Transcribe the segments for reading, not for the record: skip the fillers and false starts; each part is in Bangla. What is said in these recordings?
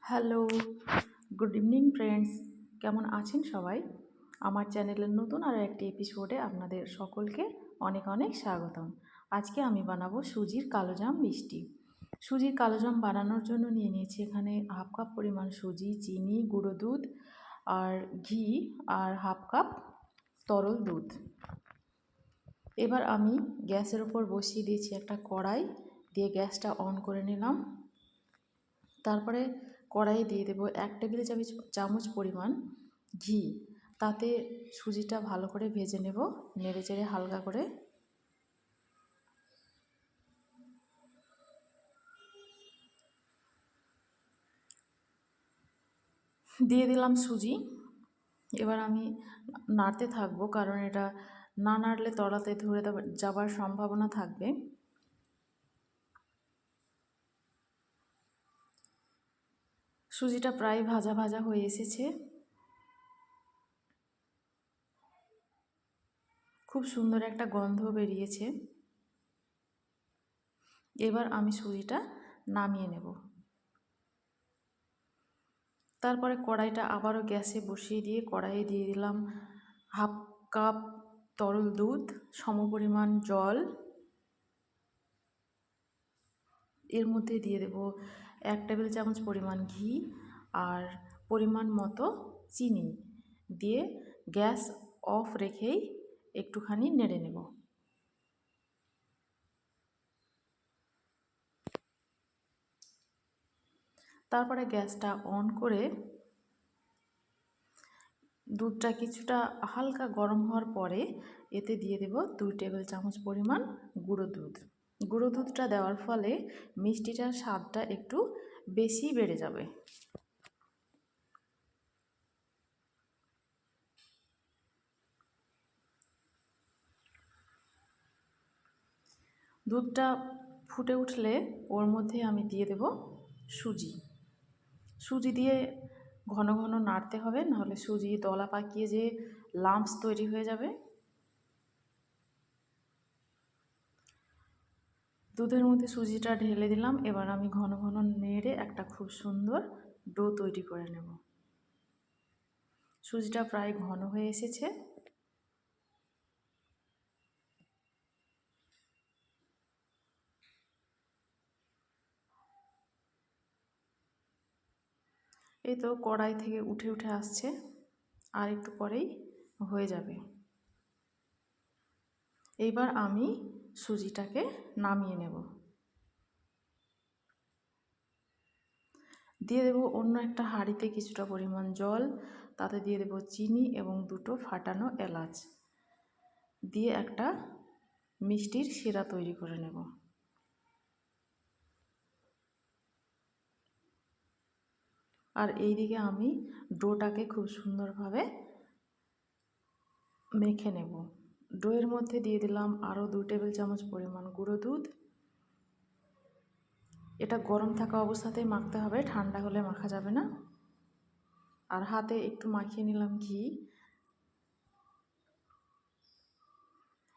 Hello, good evening friends. কেমন আছেন সবাই? আমার চ্যানেলের নতুন আরও একটি এপিসোডে আপনাদের সকলকে অনেক অনেক স্বাগতম। আজকে আমি বানাবো সুজির কালোজাম মিষ্টি। সুজির কালোজাম বানানোর জন্য নিয়ে নিয়েছি এখানে হাফ কাপ পরিমাণ সুজি, চিনি, গুঁড়ো দুধ আর ঘি আর হাফ কাপ তরল দুধ। এবার আমি গ্যাসের ওপর বসিয়ে দিয়েছি একটা কড়াই, দিয়ে গ্যাসটা অন করে নিলাম। তারপরে কড়াইয়ে দিয়ে দেবো 1 টেবিল চামচ পরিমাণ ঘি। তাতে সুজিটা ভালো করে ভেজে নেব, নেড়ে চেড়ে হালকা করে। দিয়ে দিলাম সুজি। এবার আমি নাড়তে থাকবো, কারণ এটা না নাড়লে তলাতে ধরে যাবার সম্ভাবনা থাকবে। সুজিটা প্রায় ভাজা ভাজা হয়ে এসেছে, খুব সুন্দর একটা গন্ধ বেরিয়েছে। এবার আমি সুজিটা নামিয়ে নেব। তারপরে কড়াইটা আবারও গ্যাসে বসিয়ে দিয়ে কড়াইয়ে দিয়ে দিলাম হাফ কাপ তরল দুধ, সমপরিমাণ জল। এর মধ্যে দিয়ে দেব 1 টেবিল চামচ পরিমাণ ঘি আর পরিমাণ মতো চিনি, দিয়ে গ্যাস অফ রেখেই একটুখানি নেড়ে নেব। তারপরে গ্যাসটা অন করে দুধটা কিছুটা হালকা গরম হওয়ার পরে এতে দিয়ে দেব 2 টেবিল চামচ পরিমাণ গুঁড়ো দুধ। গুঁড়ো দুধটা দেওয়ার ফলে মিষ্টিটার স্বাদটা একটু বেশি বেড়ে যাবে। দুধটা ফুটে উঠলে ওর মধ্যে আমি দিয়ে দেব সুজি। সুজি দিয়ে ঘন ঘন নাড়তে হবে, নাহলে সুজি দলা পাকিয়ে যে লাম্পস তৈরি হয়ে যাবে। দুধের মধ্যে সুজিটা ঢেলে দিলাম। এবার আমি ঘন ঘন নেড়ে একটা খুব সুন্দর ডো তৈরি করে নেব। সুজিটা প্রায় ঘন হয়ে এসেছে। এই তো কড়াই থেকে উঠে উঠে আসছে, আর একটু পরেই হয়ে যাবে। এইবার আমি সুজিটাকে নামিয়ে নেব। দিয়ে দেব অন্য একটা হাঁড়িতে কিছুটা পরিমাণ জল, তাতে দিয়ে দেব চিনি এবং 2টো ফাটানো এলাচ, দিয়ে একটা মিষ্টির শিরা তৈরি করে নেব। আর এইদিকে আমি ডোটাকে খুব সুন্দরভাবে মেখে নেব। ডোয়ের মধ্যে দিয়ে দিলাম আরও 2 টেবিল চামচ পরিমাণ গুঁড়ো দুধ। এটা গরম থাকা অবস্থাতেই মাখতে হবে, ঠান্ডা হলে মাখা যাবে না। আর হাতে একটু মাখিয়ে নিলাম ঘি।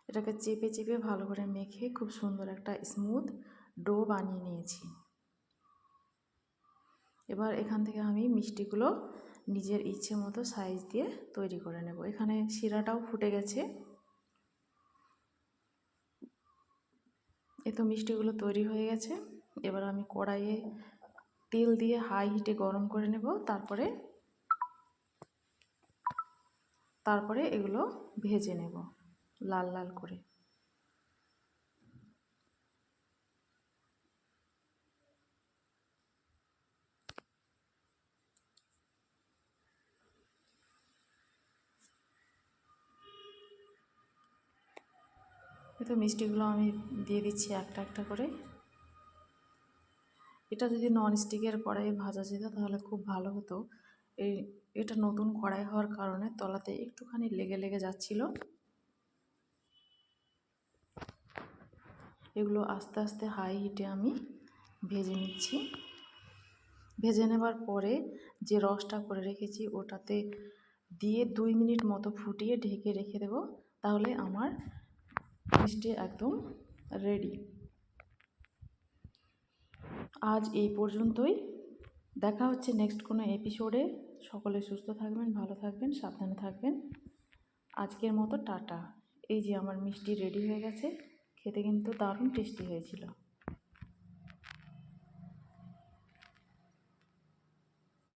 এটাকে চেপে চেপে ভালো করে মেখে খুব সুন্দর একটা স্মুথ ডো বানিয়ে নিয়েছি। এবার এখান থেকে আমি মিষ্টিগুলো নিজের ইচ্ছে মতো সাইজ দিয়ে তৈরি করে নেব। এখানে শিরাটাও ফুটে গেছে। এই তো মিষ্টিগুলো তৈরি হয়ে গেছে। এবার আমি কড়াইয়ে তেল দিয়ে হাই হিটে গরম করে নেব। তারপরে এগুলো ভেজে নেব লাল লাল করে। এই তো মিষ্টিগুলো আমি দিয়ে দিচ্ছি একটা একটা করে। এটা যদি ননস্টিকের কড়াইয়ে ভাজা যেত তাহলে খুব ভালো হতো। এটা নতুন কড়াই হওয়ার কারণে তলাতে একটুখানি লেগে লেগে যাচ্ছিল। এগুলো আস্তে আস্তে হাই হিটে আমি ভেজে নিচ্ছি। ভেজে নেবার পরে যে রসটা করে রেখেছি ওটাতে দিয়ে 2 মিনিট মতো ফুটিয়ে ঢেকে রেখে দেব। তাহলে আমার মিষ্টি একদম রেডি। আজ এই পর্যন্তই। দেখা হচ্ছে নেক্সট কোনো এপিসোডে। সকলে সুস্থ থাকবেন, ভালো থাকবেন, সাবধানে থাকবেন। আজকের মতো টাটা। এই যে আমার মিষ্টি রেডি হয়ে গেছে, খেতে কিন্তু দারুণ টেস্টি হয়েছিল।